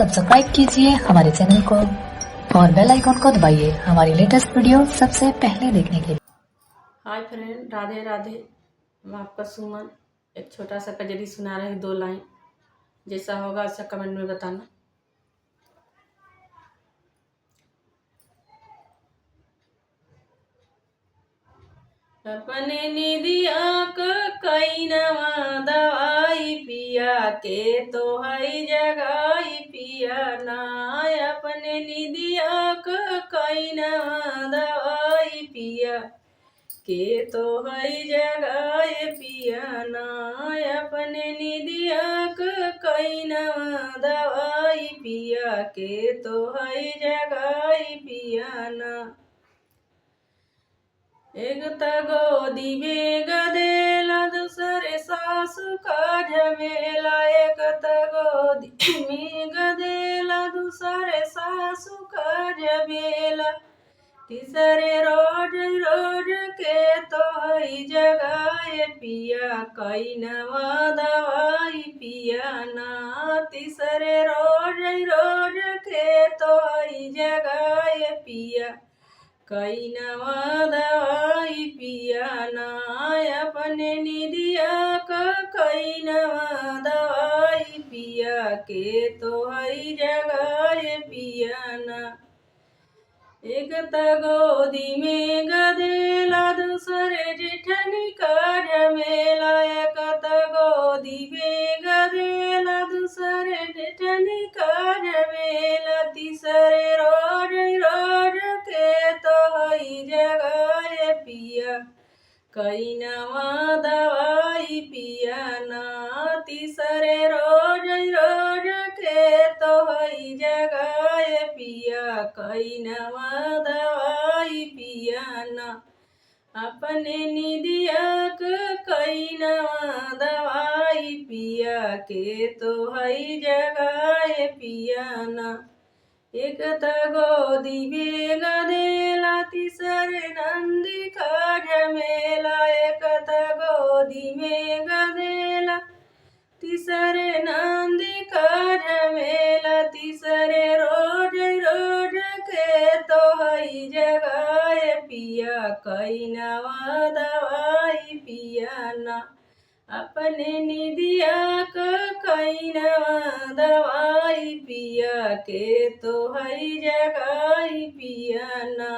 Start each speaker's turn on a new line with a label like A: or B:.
A: Subscribe कीजिए हमारे channel को और बेल आइकन को दबाइए हमारी लेटेस्ट वीडियो सबसे पहले देखने के लिए।
B: Hi friend, Radhe Radhe. मैं आपका सुमन एक छोटा सा कजरी सुना रही, 2 लाइन। जैसा होगा अच्छा कमेंट में बताना। अपने निदिया क कैनवा दवाई पिया के तो हई जगाई पिया ना। अपने निदिया क कैनवा दवाई पिया के तो हई जगाए पिया ना। अपने निदिया क कैनवा दवाई पिया के तो हई जगाई पिया ना। एक त गोदी में गदेला दूसरे सासू का झमेला। एक त गोदी में गदेला दूसरे सासू का झमेला। तीसरे रोज रोज के तो हई जगाए पिया कैनवा दवाई पिया ना। तीसरे रोज रोज के तो हई जगाए पिया कैनवा दवाई पिया ना। अपने निदिया क कैनवा दवाई पिया के तो हई जगाए पिया ना। एक त गोदी में गदेला दूसरे जेठनी का झमेला। एक त गोदी में गदेला दूसरे जेठनी का झमेला। तीसरे रोज रोज के तो हई जगाए पिया कैनवा दवाई पिया ना। तीसरे रोज रोज के तो हई जगाए पिया कैनवा दवाई पिया ना। अपने निदिया क कैनवा दवाई पिया के तो हई जगाए पिया ना। एक त गोदी में गदेला तीसरे नंदी का झमेला। एक त गोदी में गदेला तीसरे नंदी का झमेला। तीसरे रोज रोज के तो हई जगाए पिया कैनवा दवाई पिया ना। अपने निदिया क कैनवा दवाई पिया के तो हई जगाई पिया ना।